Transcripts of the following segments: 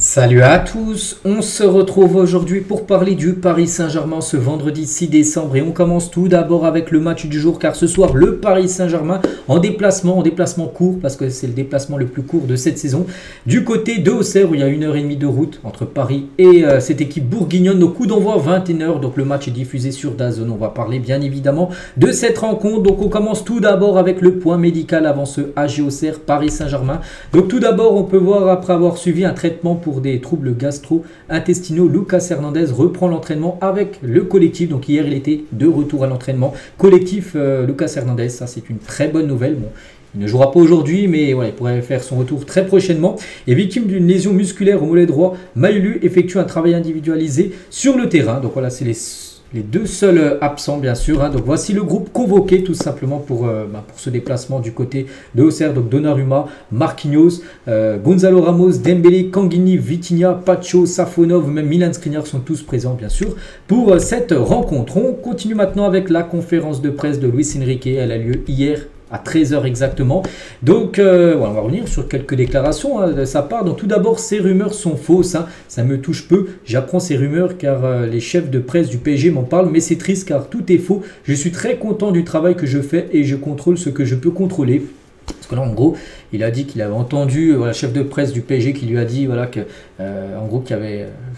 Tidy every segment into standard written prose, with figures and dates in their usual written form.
Salut à tous, on se retrouve aujourd'hui pour parler du Paris Saint-Germain ce vendredi 6 décembre et on commence tout d'abord avec le match du jour car ce soir le Paris Saint-Germain en déplacement court parce que c'est le déplacement le plus court de cette saison du côté de Auxerre où il y a 1h30 de route entre Paris et cette équipe bourguignonne. Au coup d'envoi 21h, donc le match est diffusé sur DAZN. On va parler bien évidemment de cette rencontre. Donc on commence tout d'abord avec le point médical avant ce AG Auxerre Paris Saint-Germain. Donc tout d'abord on peut voir après avoir suivi un traitement pour des troubles gastro-intestinaux, Lucas Hernandez reprend l'entraînement avec le collectif. Donc hier il était de retour à l'entraînement collectif. Lucas Hernandez, ça c'est une très bonne nouvelle. Bon, il ne jouera pas aujourd'hui, mais voilà, il pourrait faire son retour très prochainement. Et victime d'une lésion musculaire au mollet droit, Maïlu effectue un travail individualisé sur le terrain. Donc voilà, c'est les deux seuls absents bien sûr. Donc voici le groupe convoqué tout simplement pour ce déplacement du côté de Auxerre. Donc Donnarumma, Marquinhos, Gonzalo Ramos, Dembélé, Kanghini, Vitinha, Pacho, Safonov, même Milan Skriniar sont tous présents bien sûr pour cette rencontre. On continue maintenant avec la conférence de presse de Luis Enrique. Elle a lieu hier à 13h exactement. Donc, on va revenir sur quelques déclarations de sa part. Donc, tout d'abord, ces rumeurs sont fausses. Ça me touche peu. J'apprends ces rumeurs car les chefs de presse du PSG m'en parlent. Mais c'est triste car tout est faux. Je suis très content du travail que je fais et je contrôle ce que je peux contrôler. Parce que là, en gros, il a dit qu'il avait entendu le chef de presse du PSG qui lui a dit voilà, que en gros,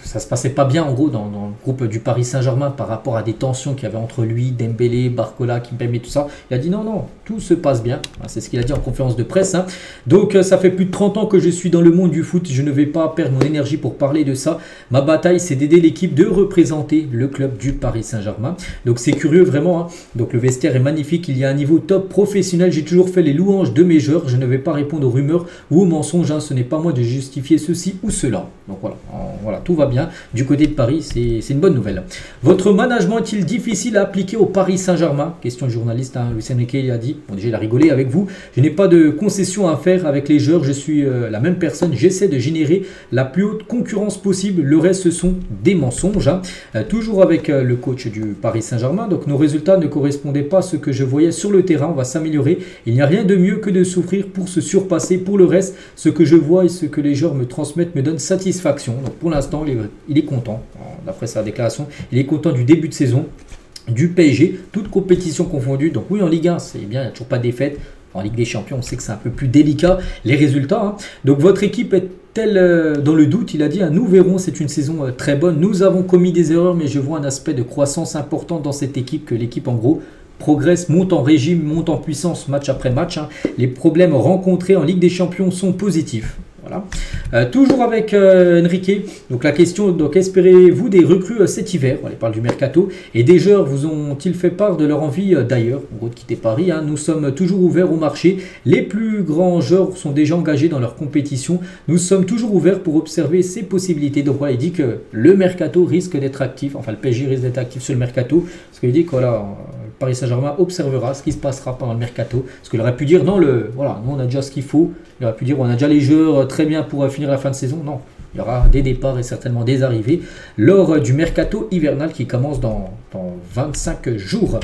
ça se passait pas bien en gros dans le groupe du Paris Saint-Germain par rapport à des tensions qu'il y avait entre lui, Dembélé, Barcola, Kimpembe et tout ça. Il a dit non, tout se passe bien. C'est ce qu'il a dit en conférence de presse. Donc, ça fait plus de 30 ans que je suis dans le monde du foot. Je ne vais pas perdre mon énergie pour parler de ça. Ma bataille, c'est d'aider l'équipe de représenter le club du Paris Saint-Germain. Donc, c'est curieux vraiment. Donc, le vestiaire est magnifique. Il y a un niveau top professionnel. J'ai toujours fait les louanges de mes joueurs. Je ne vais pas répondre aux rumeurs ou aux mensonges. Ce n'est pas moi de justifier ceci ou cela. Donc voilà, tout va bien. Du côté de Paris, c'est une bonne nouvelle. Votre management est-il difficile à appliquer au Paris Saint-Germain? Question de journaliste. Luis Enrique a dit, bon déjà il a rigolé avec vous. Je n'ai pas de concession à faire avec les joueurs. Je suis la même personne. J'essaie de générer la plus haute concurrence possible. Le reste, ce sont des mensonges. Toujours avec le coach du Paris Saint-Germain. Donc nos résultats ne correspondaient pas à ce que je voyais sur le terrain. On va s'améliorer. Il n'y a rien de mieux que de souffrir pour se surpasser. Pour le reste, ce que je vois et ce que les joueurs me transmettent me donne satisfaction. Donc pour l'instant, il est content. D'après sa déclaration, il est content du début de saison du PSG, toute compétition confondue. Donc oui, en Ligue 1, c'est bien, il n'y a toujours pas de défaite. En Ligue des Champions, on sait que c'est un peu plus délicat, les résultats. Donc votre équipe est-elle dans le doute? Il a dit, nous verrons, c'est une saison très bonne. Nous avons commis des erreurs, mais je vois un aspect de croissance important dans cette équipe, que l'équipe en gros progresse, monte en régime, monte en puissance match après match. Les problèmes rencontrés en Ligue des Champions sont positifs. Voilà. Toujours avec Enrique, donc la question, donc espérez-vous des recrues cet hiver? On parle du mercato. Et des joueurs vous ont-ils fait part de leur envie d'ailleurs, en gros de quitter Paris? Nous sommes toujours ouverts au marché. Les plus grands joueurs sont déjà engagés dans leur compétition. Nous sommes toujours ouverts pour observer ces possibilités. Donc voilà, il dit que le mercato risque d'être actif, enfin le PSG risque d'être actif sur le mercato, parce qu'il dit que voilà, Paris Saint-Germain observera ce qui se passera pendant le mercato. Parce qu'il aurait pu dire non, voilà, nous on a déjà ce qu'il faut. Il aurait pu dire on a déjà les joueurs très bien pour finir la fin de saison. Non, il y aura des départs et certainement des arrivées lors du mercato hivernal qui commence dans 25 jours.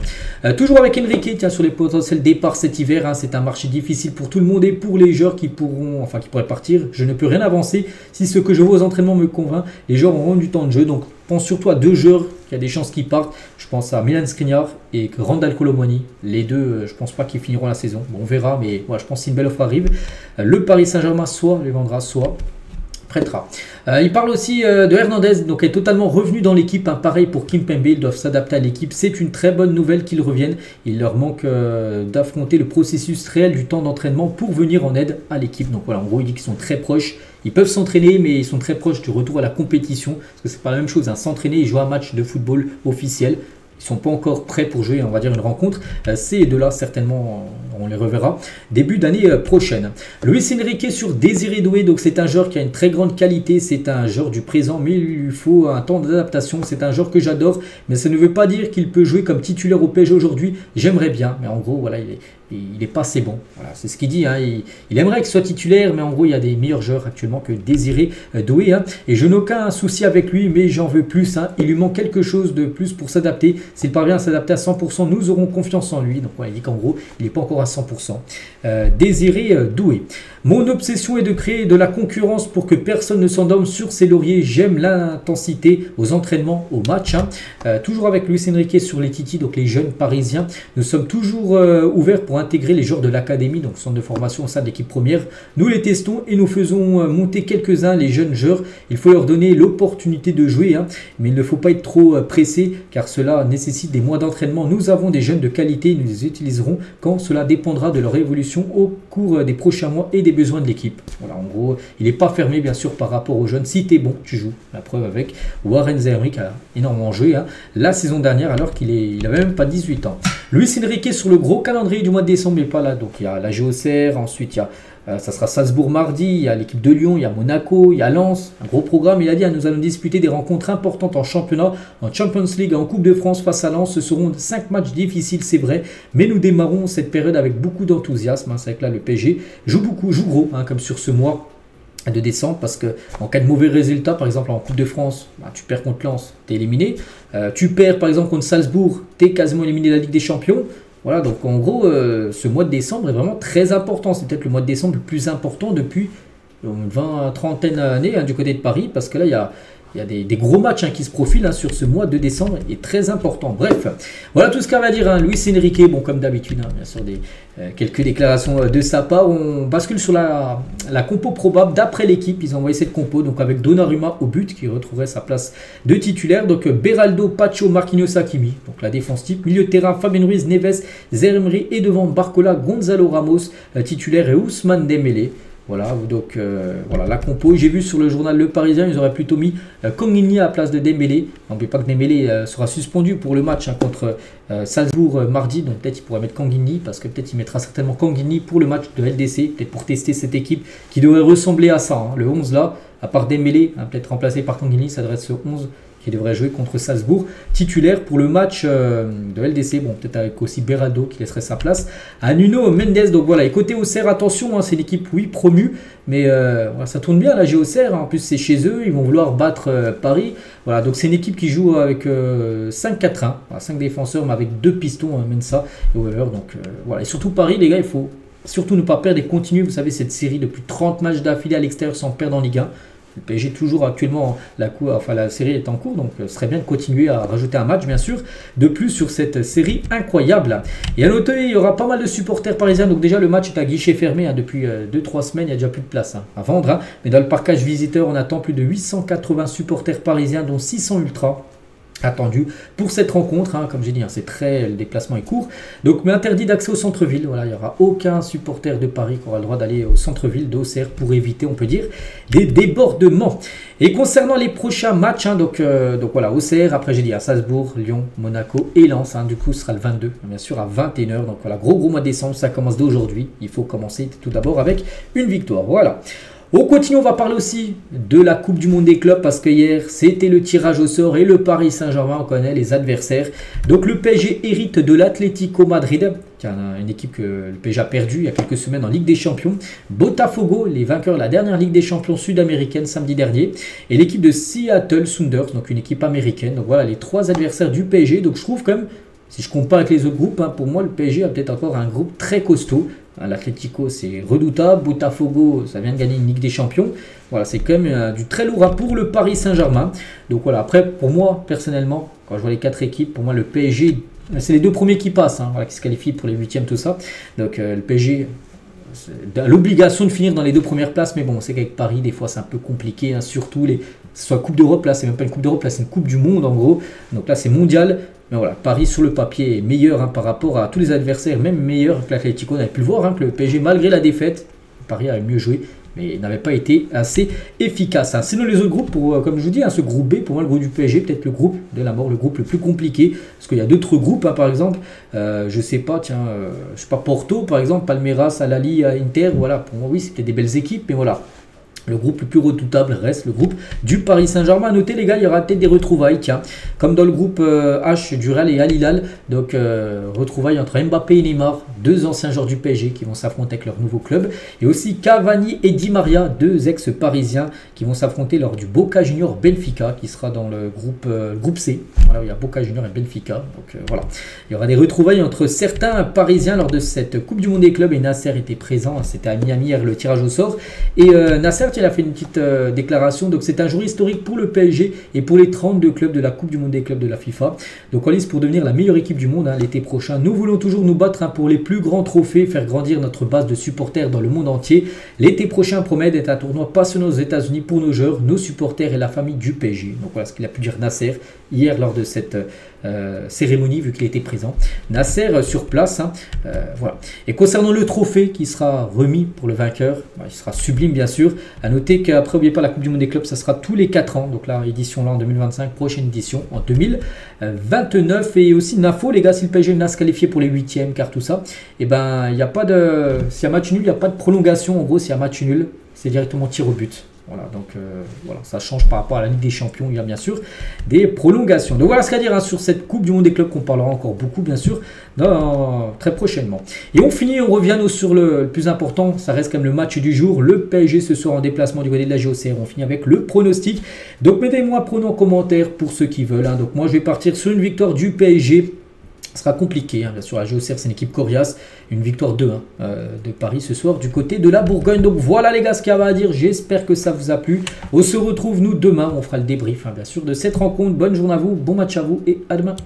Toujours avec Enrique, tiens, sur les potentiels départs cet hiver. C'est un marché difficile pour tout le monde et pour les joueurs qui pourraient partir. Je ne peux rien avancer. Si ce que je vois aux entraînements me convainc, les joueurs auront du temps de jeu. Donc pense surtout à deux joueurs qui a des chances qu'ils partent. Je pense à Milan Skriniar et Randal Kolo Muani. Les deux, je pense pas qu'ils finiront la saison. Bon, on verra, mais voilà, je pense que si une belle offre arrive, le Paris Saint-Germain soit les vendra, soit prêtera. Il parle aussi de Hernandez, donc est totalement revenu dans l'équipe. Pareil pour Kimpembe, ils doivent s'adapter à l'équipe. C'est une très bonne nouvelle qu'ils reviennent. Il leur manque d'affronter le processus réel du temps d'entraînement pour venir en aide à l'équipe. Donc voilà, en gros, il dit qu'ils sont très proches. Ils peuvent s'entraîner, mais ils sont très proches du retour à la compétition. Parce que c'est pas la même chose. S'entraîner et jouer un match de football officiel. Ils ne sont pas encore prêts pour jouer, on va dire, une rencontre. Ces deux-là, certainement, on les reverra début d'année prochaine. Luis Enrique sur Désiré Doué. Donc, c'est un joueur qui a une très grande qualité. C'est un joueur du présent, mais il lui faut un temps d'adaptation. C'est un joueur que j'adore, mais ça ne veut pas dire qu'il peut jouer comme titulaire au PSG aujourd'hui. J'aimerais bien, mais en gros, voilà, il n'est pas assez bon. Voilà, c'est ce qu'il dit. Hein. Il aimerait qu'il soit titulaire, mais en gros, il y a des meilleurs joueurs actuellement que Désiré Doué. Hein. Et je n'ai aucun souci avec lui, mais j'en veux plus. Hein. Il lui manque quelque chose de plus pour s'adapter. S'il parvient à s'adapter à 100%, nous aurons confiance en lui. Donc, il dit qu'en gros, il n'est pas encore à 100%. Désiré Doué. Mon obsession est de créer de la concurrence pour que personne ne s'endorme sur ses lauriers. J'aime l'intensité aux entraînements, aux matchs. Hein. Toujours avec Luis Enrique sur les Titi, donc les jeunes parisiens. Nous sommes toujours ouverts pour intégrer les joueurs de l'académie, donc centre de formation au sein de l'équipe première. Nous les testons et nous faisons monter quelques-uns, les jeunes joueurs. Il faut leur donner l'opportunité de jouer, hein, mais il ne faut pas être trop pressé car cela nécessite des mois d'entraînement. Nous avons des jeunes de qualité, nous les utiliserons quand cela dépendra de leur évolution au cours des prochains mois et des besoins de l'équipe. Voilà, en gros, il n'est pas fermé bien sûr par rapport aux jeunes. Si tu es bon, tu joues. La preuve avec Warren Zaïre qui a énormément joué hein, la saison dernière alors qu'il n'avait même pas 18 ans. Luis Enrique sur le gros calendrier du mois de décembre, mais pas là. Donc il y a la GOCR, ensuite il y a, ça sera Salzbourg mardi, il y a l'équipe de Lyon, il y a Monaco, il y a Lens. Un gros programme, il a dit, hein, nous allons disputer des rencontres importantes en championnat, en Champions League, en Coupe de France face à Lens. Ce seront 5 matchs difficiles, c'est vrai, mais nous démarrons cette période avec beaucoup d'enthousiasme. Hein, c'est vrai que là, le PSG joue beaucoup, joue gros, hein, comme sur ce mois de décembre, parce que en cas de mauvais résultat, par exemple en Coupe de France, bah, tu perds contre Lens, tu es éliminé. Tu perds par exemple contre Salzbourg, tu es quasiment éliminé de la Ligue des Champions. Voilà, donc en gros, ce mois de décembre est vraiment très important. C'est peut-être le mois de décembre le plus important depuis une 20-30 d'années hein, du côté de Paris, parce que là, il y a des gros matchs hein, qui se profilent hein, sur ce mois de décembre et très important. Bref, voilà tout ce qu'on va dire. Hein. Luis Enrique, bon comme d'habitude, hein, bien sûr, quelques déclarations de sa part. On bascule sur la compo probable d'après l'équipe. Ils ont envoyé cette compo, donc avec Donnarumma au but, qui retrouverait sa place de titulaire. Donc Beraldo, Pacho, Marquinhos, Hakimi. Donc la défense type. Milieu de terrain, Fabien Ruiz, Neves, Zeremri et devant Barcola, Gonzalo Ramos, titulaire et Ousmane Dembélé. Voilà, donc voilà la compo. J'ai vu sur le journal Le Parisien, ils auraient plutôt mis Kangini à la place de Dembélé. N'oubliez pas que Dembélé sera suspendu pour le match hein, contre Salzbourg mardi. Donc peut-être il pourrait mettre Kangini, parce que peut-être il mettra certainement Kangini pour le match de LDC, peut-être pour tester cette équipe qui devrait ressembler à ça. Hein. Le 11 là, à part Dembélé, hein, peut-être remplacé par Kangini, ça devrait être ce 11 qui devrait jouer contre Salzbourg, titulaire pour le match de LDC, bon peut-être avec aussi Beraldo qui laisserait sa place à Nuno Mendes. Donc voilà, et côté Auxerre, attention, hein, c'est l'équipe oui promue, mais voilà, ça tourne bien la Auxerre, hein. En plus c'est chez eux, ils vont vouloir battre Paris. Voilà, donc c'est une équipe qui joue avec 5-4-1, voilà, 5 défenseurs mais avec 2 pistons, hein, Mensa et Weber. Donc voilà, et surtout Paris les gars, il faut surtout ne pas perdre et continuer, vous savez, cette série de plus de 30 matchs d'affilée à l'extérieur sans perdre en Ligue 1. Le PSG toujours actuellement, la série est en cours, donc ce serait bien de continuer à rajouter un match bien sûr de plus sur cette série incroyable. Et à noter, il y aura pas mal de supporters parisiens, donc déjà le match est à guichet fermé hein, depuis 2-3 semaines, il n'y a déjà plus de place hein, à vendre. Hein. Mais dans le parcage visiteur, on attend plus de 880 supporters parisiens, dont 600 ultras attendu pour cette rencontre, hein, comme j'ai dit, hein, le déplacement est court, donc mais interdit d'accès au centre-ville. Voilà, il n'y aura aucun supporter de Paris qui aura le droit d'aller au centre-ville d'Auxerre pour éviter, on peut dire, des débordements. Et concernant les prochains matchs, hein, donc voilà, Auxerre, après j'ai dit à Salzbourg, Lyon, Monaco et Lens, hein, du coup ce sera le 22, bien sûr à 21 h, donc voilà, gros mois de décembre, ça commence d'aujourd'hui, il faut commencer tout d'abord avec une victoire, voilà. On continue, on va parler aussi de la Coupe du Monde des clubs parce que hier c'était le tirage au sort et le Paris Saint-Germain, on connaît les adversaires. Donc le PSG hérite de l'Atlético Madrid, qui est une équipe que le PSG a perdue il y a quelques semaines en Ligue des Champions. Botafogo, les vainqueurs de la dernière Ligue des Champions sud-américaine samedi dernier. Et l'équipe de Seattle Sounders, donc une équipe américaine. Donc voilà les 3 adversaires du PSG. Donc je trouve quand même, si je compare avec les autres groupes, hein, pour moi le PSG a peut-être encore un groupe très costaud. L'Atlético c'est redoutable, Botafogo ça vient de gagner une Ligue des Champions, voilà c'est quand même du très lourd pour le Paris Saint-Germain. Donc voilà, après pour moi personnellement, quand je vois les 4 équipes, pour moi le PSG c'est les 2 premiers qui passent, hein, voilà, qui se qualifient pour les 8e tout ça. Donc le PSG a l'obligation de finir dans les 2 premières places, mais bon on sait qu'avec Paris des fois c'est un peu compliqué, hein, surtout soit Coupe d'Europe, là c'est même pas une Coupe d'Europe, là c'est une Coupe du Monde en gros, donc là c'est mondial. Mais voilà, Paris sur le papier est meilleur hein, par rapport à tous les adversaires, même meilleur que l'Atlético. On avait pu le voir hein, que le PSG, malgré la défaite, Paris avait mieux joué, mais n'avait pas été assez efficace. Hein. Sinon les autres groupes, comme je vous dis, hein, ce groupe B, pour moi le groupe du PSG, peut-être le groupe de la mort, le groupe le plus compliqué, parce qu'il y a d'autres groupes, hein, par exemple, je sais pas, Porto par exemple, Palmeiras, Al Ahly, Inter, voilà, pour moi oui c'est peut-être des belles équipes, mais voilà. Le groupe le plus redoutable reste le groupe du Paris Saint-Germain. Notez les gars, il y aura peut-être des retrouvailles, tiens, comme dans le groupe H du Real et Al Hilal. Donc retrouvailles entre Mbappé et Neymar, deux anciens joueurs du PSG qui vont s'affronter avec leur nouveau club. Et aussi Cavani et Di Maria, deux ex-parisiens qui vont s'affronter lors du Boca Junior Benfica, qui sera dans le groupe C. Voilà, il y a Boca Junior et Benfica. Donc voilà, il y aura des retrouvailles entre certains Parisiens lors de cette Coupe du Monde des clubs. Et Nasser était présent, c'était à Miami hier le tirage au sort. Et Nasser, il a fait une petite déclaration. Donc c'est un jour historique pour le PSG et pour les 32 clubs de la Coupe du Monde des clubs de la FIFA. Donc on liste pour devenir la meilleure équipe du monde l'été prochain. Nous voulons toujours nous battre pour les plus grands trophées, faire grandir notre base de supporters dans le monde entier. L'été prochain promet d'être un tournoi passionnant aux États-Unis pour nos joueurs, nos supporters et la famille du PSG. Donc voilà ce qu'il a pu dire Nasser hier lors de cette cérémonie, vu qu'il était présent. Nasser sur place, voilà. Et concernant le trophée qui sera remis pour le vainqueur, il sera sublime bien sûr. À noter qu'après, n'oubliez pas, la Coupe du Monde des clubs, ça sera tous les 4 ans. Donc là, édition là en 2025, prochaine édition en 2029. Et aussi une info, les gars, si le PSG n'a se qualifié pour les 8e, car tout ça, et ben il n'y a pas de. S'il y a match nul, il n'y a pas de prolongation. En gros, s'il y a match nul, c'est directement tir au but. Voilà, donc voilà, ça change par rapport à la Ligue des Champions. Il y a bien sûr des prolongations. Donc voilà ce qu'à dire sur cette Coupe du Monde des clubs qu'on parlera encore beaucoup, bien sûr, très prochainement. Et on finit, on revient sur le plus important. Ça reste quand même le match du jour. Le PSG ce soir en déplacement du côté de la JOCR. On finit avec le pronostic. Donc mettez-moi pronos en commentaire pour ceux qui veulent. Donc moi je vais partir sur une victoire du PSG. Ce sera compliqué, bien sûr, la JOCR c'est une équipe coriace, une victoire 2-1 de Paris ce soir du côté de la Bourgogne. Donc voilà les gars ce qu'il y avait à dire, j'espère que ça vous a plu. On se retrouve nous demain, on fera le débrief bien sûr de cette rencontre. Bonne journée à vous, bon match à vous et à demain.